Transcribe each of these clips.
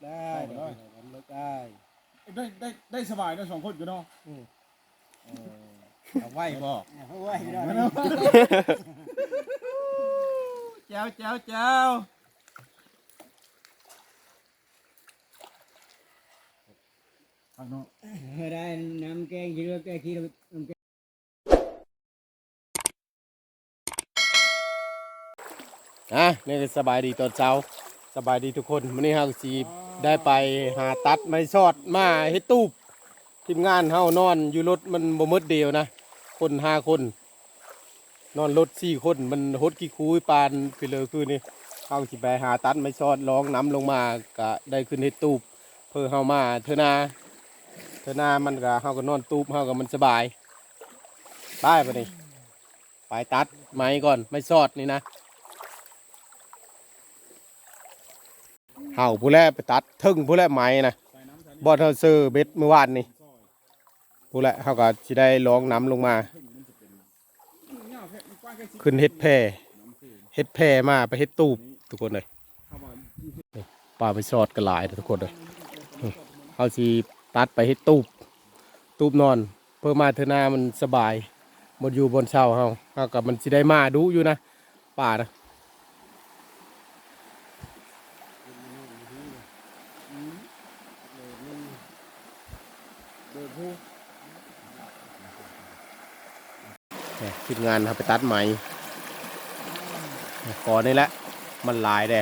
ได้ได้ได้สบายนะ2 คนกันเนาะเอาไว้บอกเอาไว้ได้เจ้าได้น้ำแกงเยอะแกงขี้น้ำแกงนี่สบายดีตอนเช้าสบายดีทุกคนวันนี้เฮาสิได้ไปหาตัดไม้ซอดมาเฮ็ดตูบทีมงานเฮานอนอยู่รถมันบ่หมดเดียวนะคน5 คนนอนรถ4 คนมันฮดกี่คูยปานไปเลยคืนนี้เฮาสิไปหาตัดไม้ซอดร้องน้ำลงมาก็ได้ขึ้นเฮ็ดตูบเพื่อเฮามาเถอะนามันก็เฮาก็นอนตูบเฮาก็มันสบายไปปะนี่ไปตัดไม้ก่อนไม้ซอดนี่นะเห่าผู้แรกไปตัดทึ่งผู้แรกไม้นะบอดเฮาซื้อเบ็ดเมื่อวานนี่ผู้แรกเฮาก็สิได้ร้องน้ำลงมาขึ้นเฮ็ดแพร่มาไปเฮ็ดตูบทุกคนเลยปลาไปซอดกันหลายทุกคนเลยเฮาสิตัดไปเฮ็ดตูบนอนเพื่อมาเถอะนามันสบายหมดอยู่บนเสาเฮากับมันสิได้มาดูอยู่นะป่านะทีมงานทำไปตัดไหมก่อนนี่แหละมันหลายเด้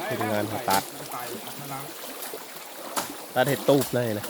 ทีมงานตัดเห็ดตูบเลยนะ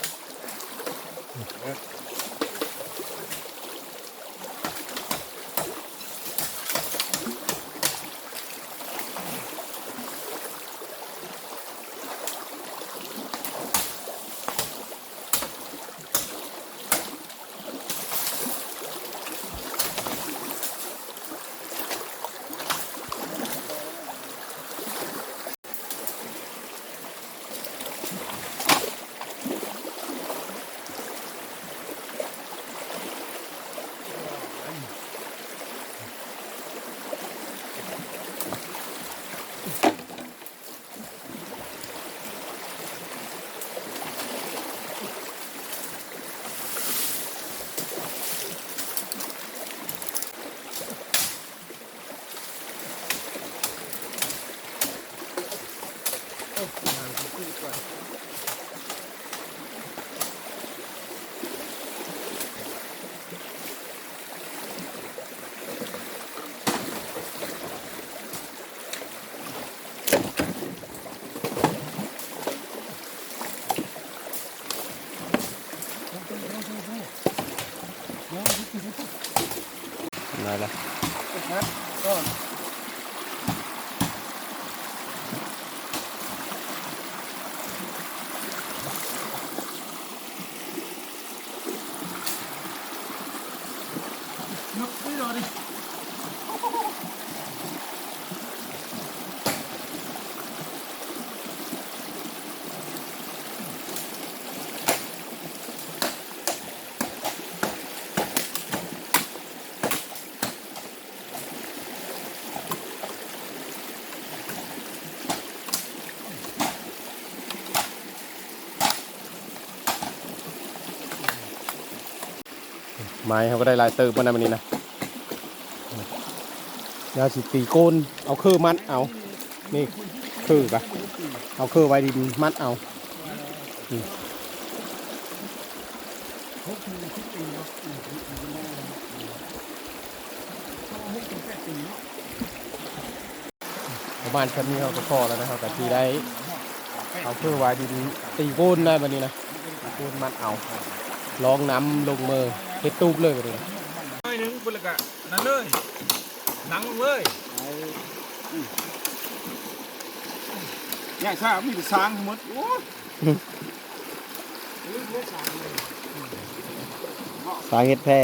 ได้แล้ว ก็ นกไม่รอดิ ไม้เขาก็ได้ลายเติมมาในวันนี้นะยาสิตีโกนเอาคือมัดเอานี่คือปะเอาคือไว้ดินมัดเอาประมาณชั้นนี้เขาก็พอแล้วนะครับแต่ที่ได้เอาคือไว้ดินตีโกนได้วันนี้นะตีโกนมัดเอาลองน้ำลงมือเฮ็ดตูบเลยวันนี้ หน่อยนึงเป็นละกะนั่นเลยหนังเลยอย่างข้ามีแต่ช้างหมดโอ้ สาเฮ็ดแพร่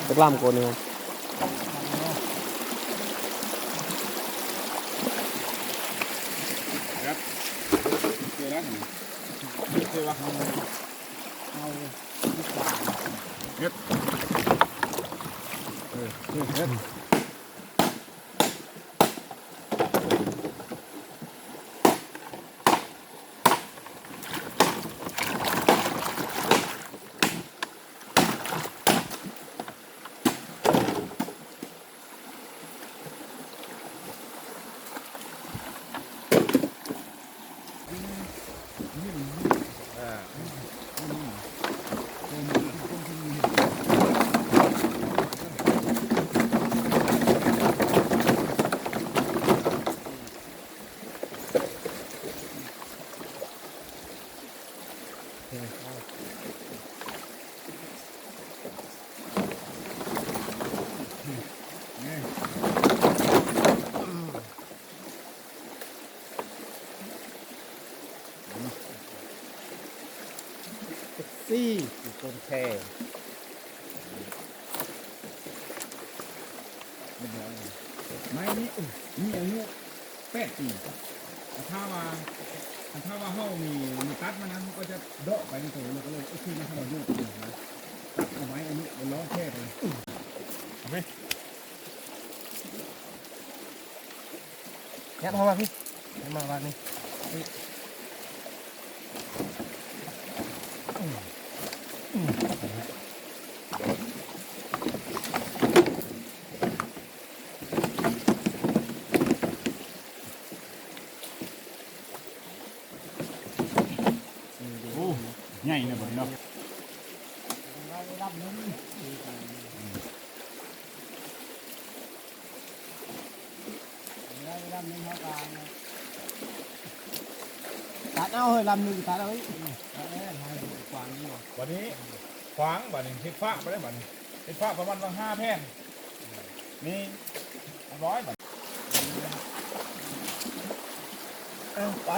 จะกล้ามโกนนี่ครับ เดี๋ยวนะเดี๋ยวว่าเอาเฮ็ดเฮ็ดซี่ต้นแพร่ ไม้นี้มีอายุ8 ปีถ้าว่าเฮามีตัดมันนะมันก็จะเดาะไปในตัวมันก็เลยคือมันทำมายุ่งนะตัดเอาไม้อันนี้มันล้อแค่เลย ยัดเข้ามาพี่มาบ้านนี่โอ้ใหญ่นะบ่เนาะ ตัดเอาเฮ้ยลำหนึ่งตัดเอาไว้ วันนี้ขวางบัดนี้เฮ็ดฟ้าไปได้บัดนี้เฮ็ดฟ้าประมาณ5 แผ่นนี่100บัด ไป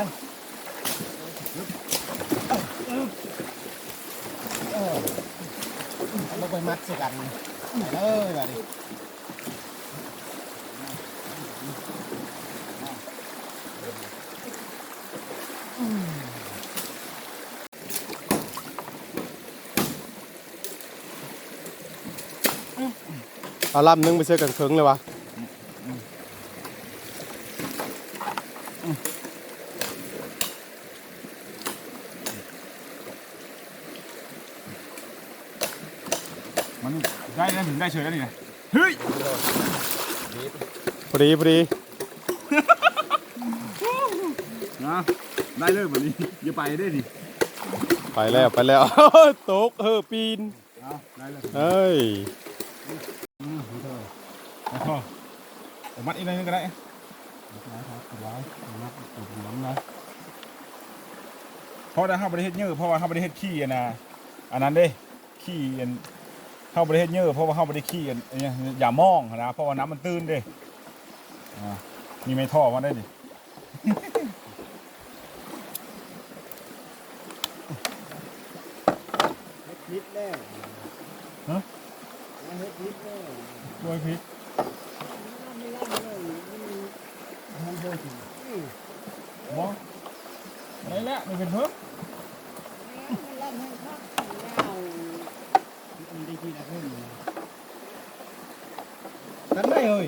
เอาลงไปมัดใส่กันเลยแบบนี้ เอาลำนึงไปเชื่อกันเคิงเลยวะ มันได้แล้วถึงได้เฉยแล้วนี่นะเฮ้ย พอดีพอดี นะได้เลยแบบนี้อย่าไปได้ดิ ไปแล้วไปแล้ว ตกปีน เอาได้เลย เฮ้ย เอาพอเอามัดอีกหน่อยนึงก็ได้เพราะถ้าเขาบริเฮ็ดเยอะเพราะว่าเขาบริเฮ็ดขี้นะอันนั้นเด้ขี้อันเขาบริเฮ็ดเยอะเพราะว่าเขาบริขี้อันนี้อย่ามองนะเพราะว่าน้ำมันตื้นเด้มีไม่ท่อมาได้ดิ นิดแน่ ฮะ เฮ็ดนิดแน่ ช่วยพริก ไม่รับเลยมันโดน มองอะไรแล้วมันเป็นเพิ่ม มันรับให้ครับมันได้กี่ละเพิ่ม กันได้เฮ้ย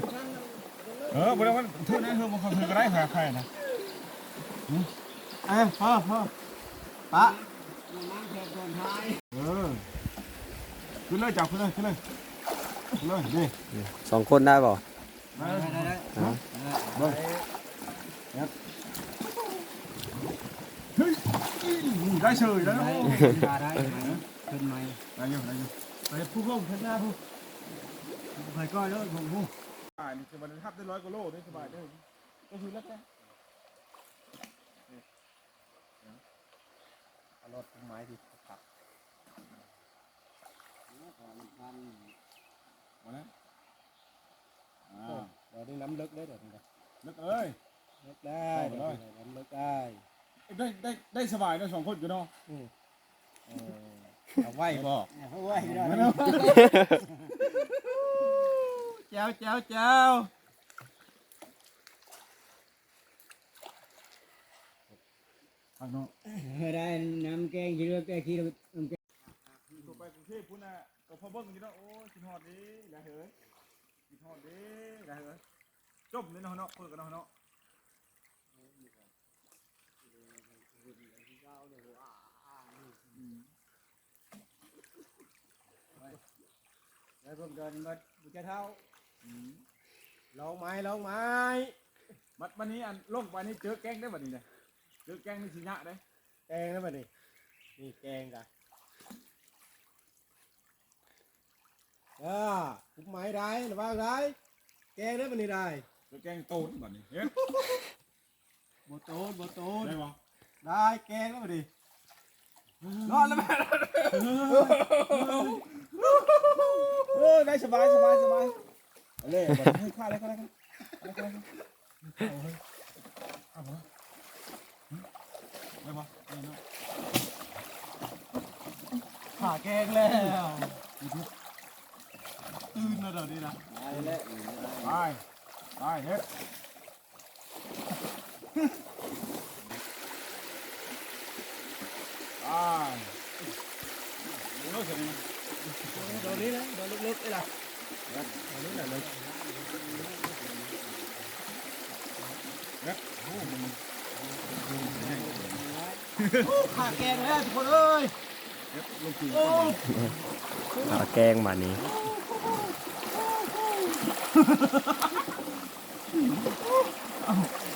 บริเวณเท่านั้นเพิ่มมันเขาถือก็ได้หาใครนะ พ่อปะ มาแค่ก่อนท้าย ขึ้นเลยจับขึ้นเลยดิ 2 คนได้ป่ะ เฮ้ยได้เฉยแล้ว ได้ขึ้นไหม ได้อยู่ ไปผู้ก้มขึ้นหน้าผู้ไปก้อยแล้วผมผู้ นี่คือมันทับได้100 กว่าโลได้สบายได้ก็คือแล้วแค่ เอารถต้นไม้ที่ขับ มาแล้ว เดี๋ยวนี้น้ำลึกได้เดี๋ยวนี้ นึกเอ้ย ลึกได้น้ำลึกได้ ได้สบายได้2 คนอยู่เนาะ เอาไว้บอก เอาไว้ได้ เจ้าทางเนาะ ได้น้ำแกงเยอะแกขี้น้ำแกง ตัวไปกรุงเทพพุ่นน่ะก็พอเบิ่งอยู่เนาะโอ้ยกินฮอดดีได้เฮ้ยกินฮอดดีได้เฮ้ยจบนี่เนาะเพิ่นกันเนาะ แล้วผมเดินมาบุญเท่าลองไม้วันนี้อันลงไปนี่เจอแกงได้บัดนี้เลยเจอแกงนี่สิยะได้ แกงแล้วมาดินี่แกงกันคุมไม้ได้หรือว่าได้แกงได้มานี่ได้ เจอแกงโตนบัดนี้เฮ้ย โบโตน ได้บ่ ได้แกงแล้วมาดินอนแล้วแม่ได้สบายเล่บัดนี้ค่าอะไรก็ได้กันเอาบ่ได้บ่ได้เนาะ ขาแกงแล้วตื่นแล้วเดี๋ยวนี้นะ ไปเฮ็ดโอ้ยเสร็จแล้ว เดี๋ยวนี้นะเดี๋ยวลึกๆนี่แหละเดี๋ยวนี้แหละลึกขาแกงแล้วทุกคนเอ้ย แกงมานี้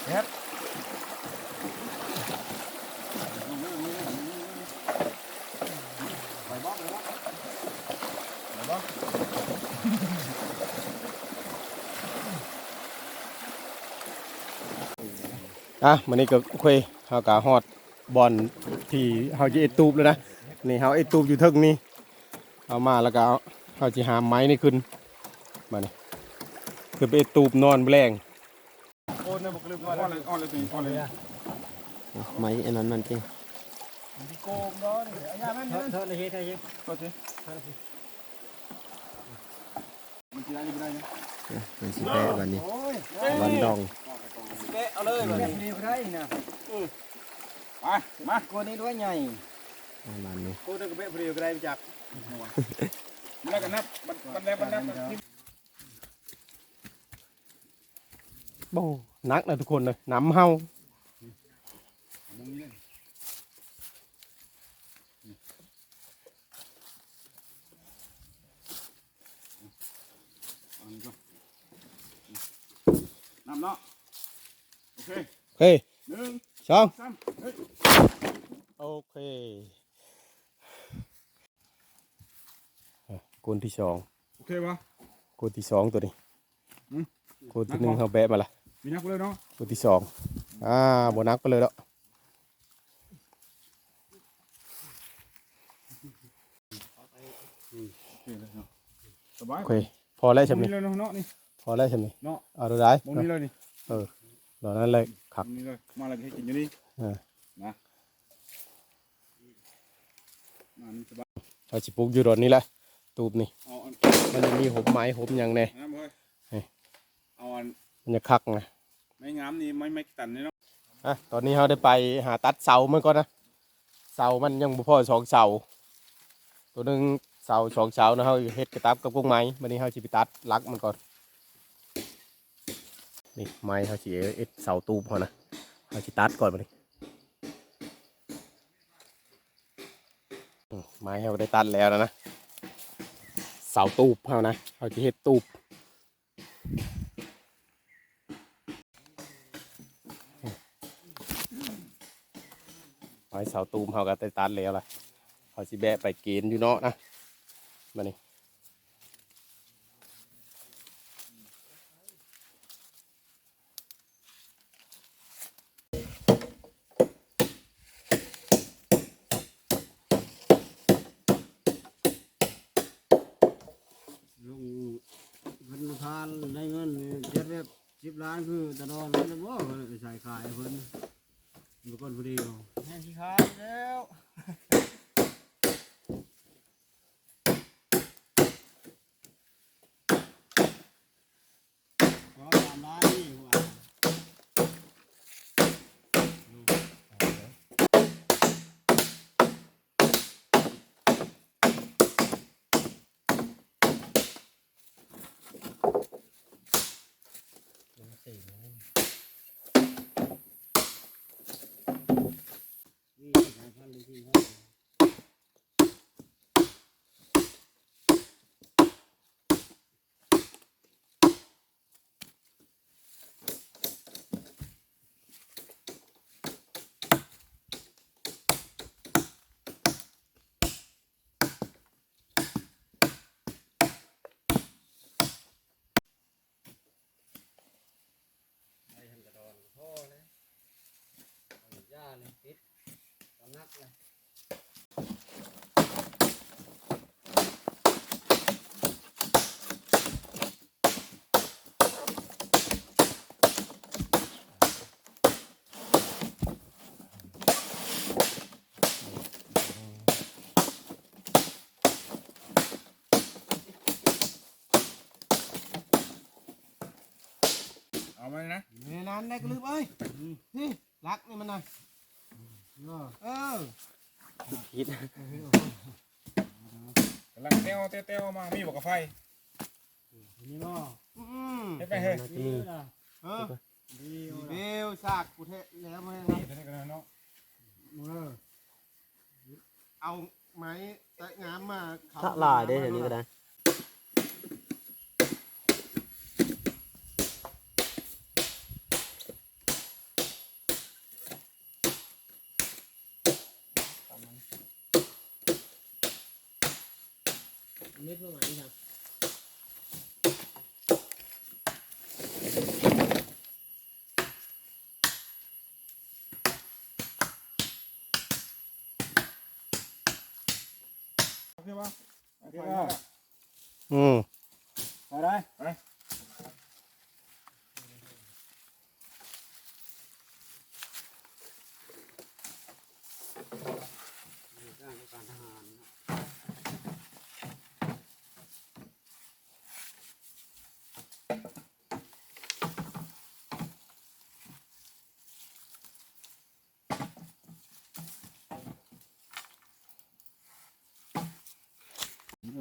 เฮ็ดไปบ้าง มันนี่ก็คุยเฮากะฮอดบอลที่เฮาจะเอ็ดตูบแล้วนะนี่เฮาเอ็ดตูบอยู่เทึงนี่เอามาแล้วก็เฮาสิหาไม้นี่ขึ้นมานี่คือไปเอ็ดตูบนอนแรง โอนเลยบอกลืมอ่อนเลยอ่อนเลย ไม้อันนั้นมันจริง โกงเนาะนี่อาญาแม่น เท่าไรเฮ็ด ก็สิมันสิได้ไม่ได้นะ มันสิแพ้บัดนี้ โอ้ย บันดอง แกะเอาเลยแบบ แบบ นี้ นี้ได้นะ ไปมา ตัวนี้ด้วยใหญ่ ประมาณนี้ กูจะกระเบะพอดีกระไรจาก แล้วกันนับบันแลบันนับ โบ้นักนะทุกคนเลยน้ำเฮา มุมนี้เลยอันนี้ก็น้ำเนาะโอเค เฮ้ย 1 สอง 3เฮ้ย โอเคคนที่สอง โอเคปะ คนที่สองตัวนี้ อืม คนที่หนึ่งเขาแบะมาละ มีนักเลยเนาะ คนที่สองโบนักไปเลยแล้ว โอเคเลยเนาะสบาย โอเคพอแล้วใช่ไหม มุมนี้เลยเนาะนี่ พอแล้วใช่ไหม เนาะ เอาดูได้ มุมนี้เลยนี่ ตอนนั้นเลยขับ มุมนี้เลยมาอะไรให้กินอยู่นี่ อ่า นะมานี่สบาย เราจิปลูกอยู่รถนี้แหละตูบนี่ เอาอัน มันจะมีหมไม้หมอย่างแน่ น้ำเฮ้ย เฮ้ย เอาอัน มันจะคักนะ ไม่งามนี่ไม่ตันนี่เนาะ ตอนนี้เราได้ไปหาตัดเสาเมื่อก่อนนะเสามันยังบ่พอสองเสาตัวหนึ่งเสาสองเสานะเขาเฮ็ดกระตับกับกุ้งไม้วันนี้เขาจะไปตัดลักมันก่อนนี่ไม้เขาจะเอ็ดเสาตูบเขานะเขาจะตัดก่อนวันนี้ไม้เขาได้ตัดแล้วนะเสาตูบเขานะเขาจะเฮ็ดตูบไม้เสาตูบเขาก็ได้ตัดแล้วล่ะเขาจะแบะไปเกณฑ์อยู่เนาะนะมานี่ ลุงเพิ่นทานได้เงินเจ็ดแบบ10 ล้านคือตะดอนเพิ่นบ่เพิ่นไปใส่ขายเพิ่นเป็นคนผู้เดียว แห้งขี้ขายแล้ว ขอ3 ล้านนี่ว่า นี่ขายพันเลยที่ครับ ไปทำกระดอนพ่อเลยเอาหญ้าเลยติดสำนักเลยเอาไหมนะ นี่นั่นได้กระลืบเอ้ยนี่รักนี่มันน่ะเออ คิด กำลังเต้วมามีบอกกับไฟ นี่บ่ เฮ็ดไปเฮ้ย นี่ล่ะ เออ ดี เบลซากกูเทะแล้วมึง นี่ตัวนี้กันเนาะ เอาไม้ใต้งามมา ถ้าลายได้เดี๋ยวนี้ก็ได้ ไม่เพื่อหมายครับ โอเคป่ะโอเค อืม ไปได้ไป การทหาร เ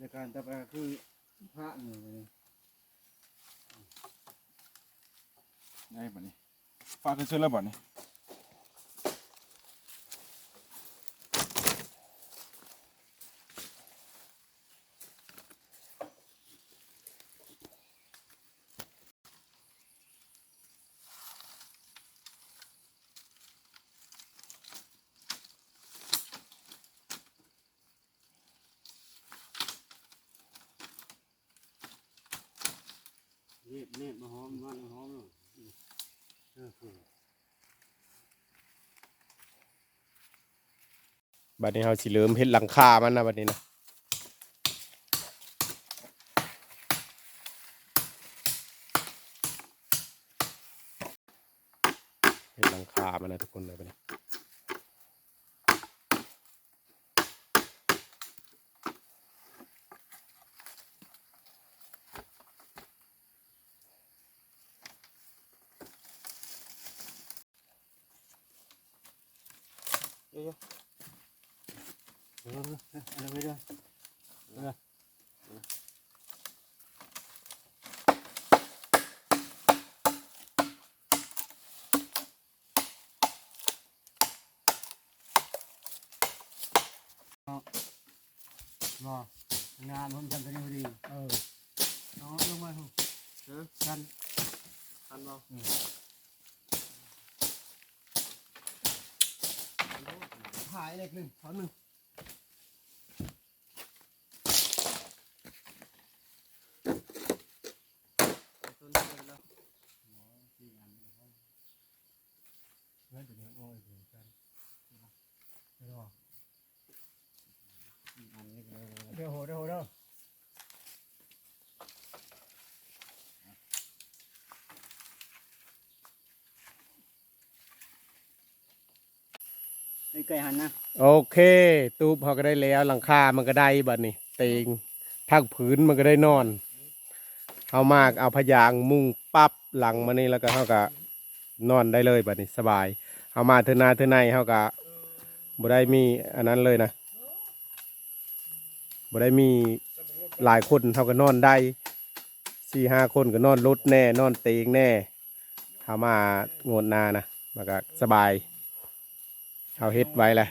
แต่การต่อไปก็คือพระนี่เลย ได้บัดนี้ฝากกันเชิญแล้วบัดนี้เน็บมาหอมมันหอมเนาะ บัดนี้เฮาสิเริ่มเฮ็ดหลังคามันนะบัดนี้นะเฮ็ดหลังคามันนะทุกคนเลยบัดนี้อะไรไม่ได้บ่งานผมทำตัวนี้พอดีเอาลงมาหูกันบ่หายเล็กหนึ่งถอนหนึ่งต้นนี้แล้วที่อันนี้เขาเงินตัวนี้โอ้ยเหมือนกันไม่รออันนี้ก็เดี๋ยวโหเดี๋ยว ไอ้ไก่หันนะ โอเคตูบเฮาก็ได้แล้วหลังคามันก็ได้บัดนี้เตียงพักผืนมันก็ได้นอนเฮามากเอาพยางมุงปั๊บหลังมานี่แล้วก็เฮาก็นอนได้เลยบัดนี้สบายเฮามาเทื่อหน้าเทื่อในเฮาก็บ่ได้มีอันนั้นเลยนะบ่ได้มีหลายคนเฮาก็นอนได้4-5 คนก็นอนรถแน่นอนเตียงแน่เฮามางวดหน้านะมันก็สบายเอาเฮ็ดไว้แหละ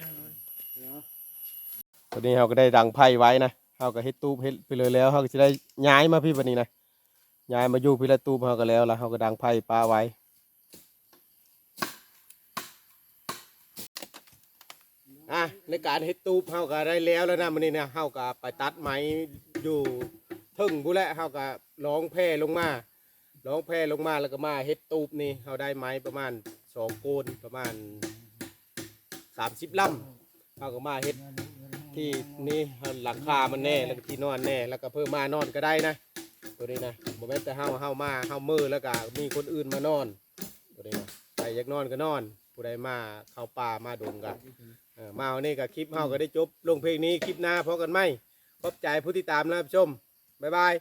ตอนนี้เราก็ได้ดังไพ่ไว้นะเราก็เฮ็ดตูบเฮ็ดไปเลยแล้วเราก็จะได้ย้ายมาพี่วันนี้นะย้ายมาอยู่พี่ละตูบเราก็แล้วแล้วเราก็ดังไพ่ปลาไว้ในการเฮ็ดตูบเราก็ได้แล้วนะวันนี้นะเราก็ไปตัดไม้อยู่ทึ่งผู้แหละเราก็ร้องแพร่ลงมาแล้วก็มาเฮ็ดตูบนี่เราได้ไม้ประมาณ2 โกนประมาณ30 ลำเราก็มาเฮ็ดที่นี่หลังคามันแน่แล้วก็ที่นอนแน่แล้วก็เพิ่มมานอนก็ได้นะตัวนี้นะบ่แม่นแต่เฮามาเฮามือแล้วก็มีคนอื่นมานอนตัวนี้นะใครอยากนอนก็นอนผู้ใดมาเข้าป่ามาดงกันมาวันนี้ก็คลิปเฮาก็ได้จบลงเพลงนี้คลิปหน้าพบกันไหมขอบใจผู้ที่ตามนะผู้ชมบ๊ายบาย